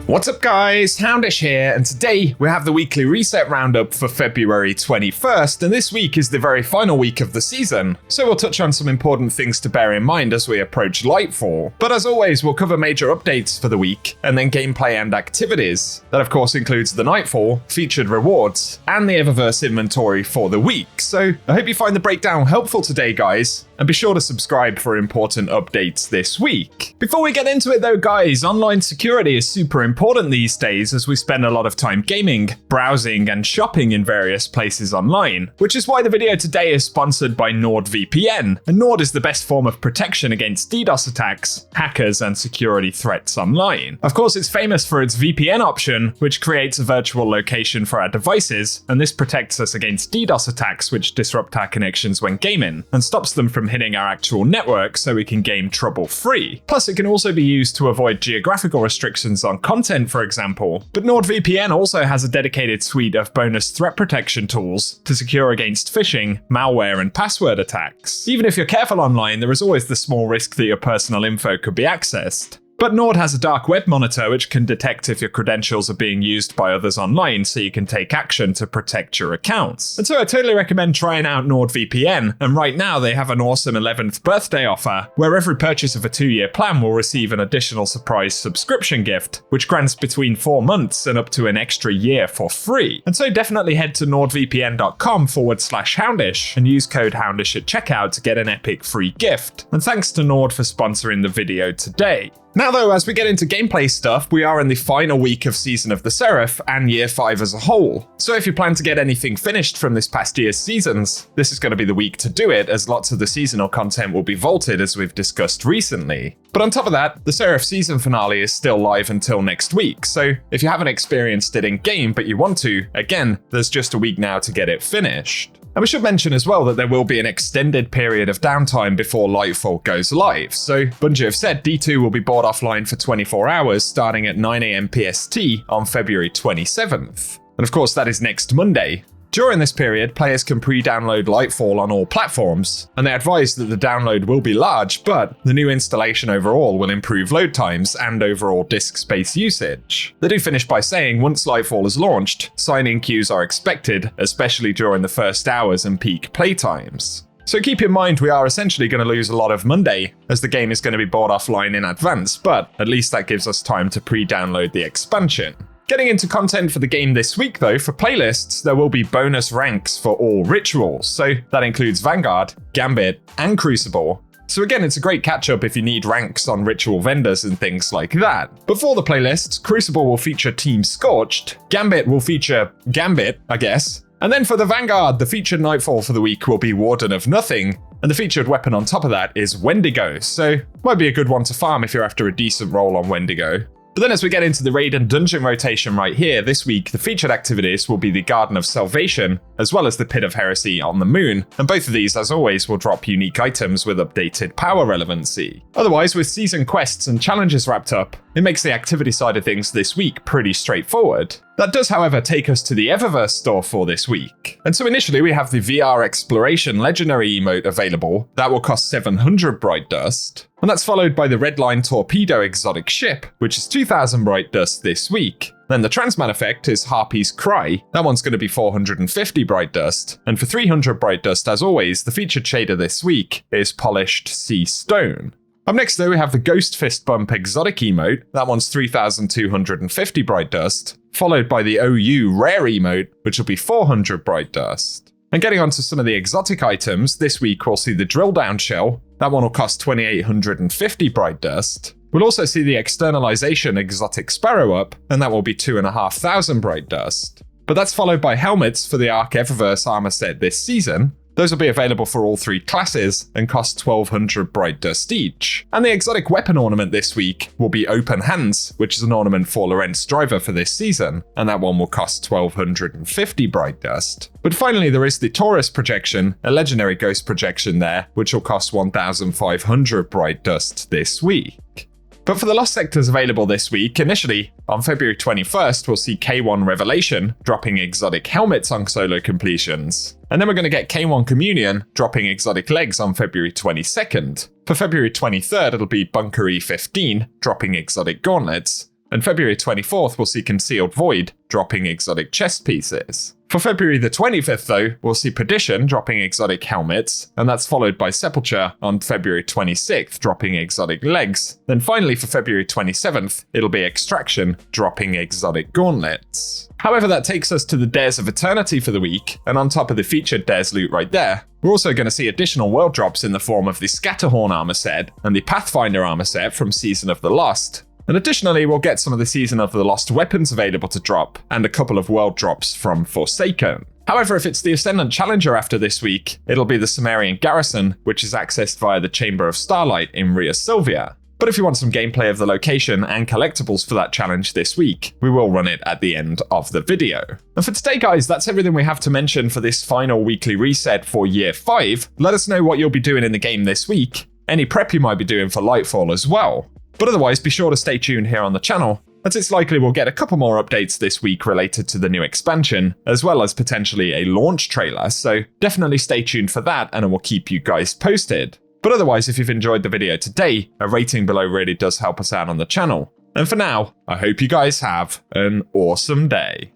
What's up guys, Houndish here, and today we have the weekly reset roundup for February 21st, and this week is the very final week of the season, so we'll touch on some important things to bear in mind as we approach Lightfall. But as always, we'll cover major updates for the week, and then gameplay and activities. That of course includes the Nightfall, featured rewards, and the Eververse inventory for the week, so I hope you find the breakdown helpful today guys, and be sure to subscribe for important updates this week. Before we get into it though guys, online security is super important these days as we spend a lot of time gaming, browsing and shopping in various places online, which is why the video today is sponsored by NordVPN, and Nord is the best form of protection against DDoS attacks, hackers and security threats online. Of course it's famous for its VPN option, which creates a virtual location for our devices, and this protects us against DDoS attacks which disrupt our connections when gaming, and stops them from hitting our actual network so we can game trouble-free. Plus it can also be used to avoid geographical restrictions on content, for example. But NordVPN also has a dedicated suite of bonus threat protection tools to secure against phishing, malware and password attacks. Even if you're careful online, there is always the small risk that your personal info could be accessed. But Nord has a dark web monitor which can detect if your credentials are being used by others online so you can take action to protect your accounts. And so I totally recommend trying out NordVPN, and right now they have an awesome 11th birthday offer where every purchase of a 2-year plan will receive an additional surprise subscription gift, which grants between 4 months and up to an extra year for free. And so definitely head to nordvpn.com/houndish and use code houndish at checkout to get an epic free gift. And thanks to Nord for sponsoring the video today. Now though, as we get into gameplay stuff, we are in the final week of Season of the Seraph and Year 5 as a whole. So if you plan to get anything finished from this past year's seasons, this is going to be the week to do it, as lots of the seasonal content will be vaulted as we've discussed recently. But on top of that, the Seraph season finale is still live until next week, so if you haven't experienced it in game but you want to, again, there's just a week now to get it finished. And we should mention as well that there will be an extended period of downtime before Lightfall goes live. So Bungie have said D2 will be brought offline for 24 hours starting at 9 AM PST on February 27th. And of course that is next Monday. During this period, players can pre-download Lightfall on all platforms, and they advise that the download will be large, but the new installation overall will improve load times and overall disk space usage. They do finish by saying once Lightfall is launched, sign-in queues are expected, especially during the first hours and peak playtimes. So keep in mind we are essentially going to lose a lot of Monday, as the game is going to be bought offline in advance, but at least that gives us time to pre-download the expansion. Getting into content for the game this week though, for playlists, there will be bonus ranks for all rituals, so that includes Vanguard, Gambit, and Crucible. So again, it's a great catch-up if you need ranks on ritual vendors and things like that. But for the playlists, Crucible will feature Team Scorched, Gambit will feature Gambit, I guess, and then for the Vanguard, the featured Nightfall for the week will be Warden of Nothing, and the featured weapon on top of that is Wendigo, so might be a good one to farm if you're after a decent roll on Wendigo. But then as we get into the raid and dungeon rotation right here, this week the featured activities will be the Garden of Salvation, as well as the Pit of Heresy on the Moon, and both of these, as always, will drop unique items with updated power relevancy. Otherwise, with season quests and challenges wrapped up, it makes the activity side of things this week pretty straightforward. That does, however, take us to the Eververse store for this week. And so initially we have the VR Exploration Legendary emote available. That will cost 700 Bright Dust. And that's followed by the Redline Torpedo Exotic Ship, which is 2000 Bright Dust this week. Then the Transmat effect is Harpy's Cry. That one's going to be 450 Bright Dust. And for 300 Bright Dust, as always, the featured shader this week is Polished Sea Stone. Up next though, we have the Ghost Fist Bump Exotic emote. That one's 3250 Bright Dust, followed by the OU Rare emote, which will be 400 Bright Dust. And getting onto some of the exotic items, this week we'll see the Drill Down Shell. That one will cost 2850 Bright Dust. We'll also see the Externalization Exotic Sparrow up, and that will be 2500 Bright Dust. But that's followed by helmets for the Arc Eververse armor set this season. Those will be available for all 3 classes and cost 1200 Bright Dust each. And the exotic weapon ornament this week will be Open Hands, which is an ornament for Lorentz Driver for this season, and that one will cost 1250 Bright Dust. But finally there is the Taurus projection, a legendary ghost projection there, which will cost 1500 Bright Dust this week. But for the Lost Sectors available this week, initially, on February 21st, we'll see K1 Revelation, dropping exotic helmets on solo completions. And then we're going to get K1 Communion, dropping exotic legs on February 22nd. For February 23rd, it'll be Bunker E15, dropping exotic gauntlets. and February 24th we'll see Concealed Void dropping exotic chest pieces. For February the 25th though, we'll see Perdition dropping exotic helmets, and that's followed by Sepulture on February 26th dropping exotic legs. Then finally for February 27th, it'll be Extraction dropping exotic gauntlets. However, that takes us to the Dares of Eternity for the week, and on top of the featured Dares loot right there, we're also going to see additional world drops in the form of the Scatterhorn armor set and the Pathfinder armor set from Season of the Lost. And additionally, we'll get some of the Season of the Lost weapons available to drop, and a couple of world drops from Forsaken. However, if it's the Ascendant Challenger after this week, it'll be the Sumerian Garrison, which is accessed via the Chamber of Starlight in Ria Silvia. But if you want some gameplay of the location and collectibles for that challenge this week, we will run it at the end of the video. And for today guys, that's everything we have to mention for this final weekly reset for Year 5. Let us know what you'll be doing in the game this week, any prep you might be doing for Lightfall as well. But otherwise, be sure to stay tuned here on the channel, as it's likely we'll get a couple more updates this week related to the new expansion, as well as potentially a launch trailer, so definitely stay tuned for that and I will keep you guys posted. But otherwise, if you've enjoyed the video today, a rating below really does help us out on the channel. And for now, I hope you guys have an awesome day.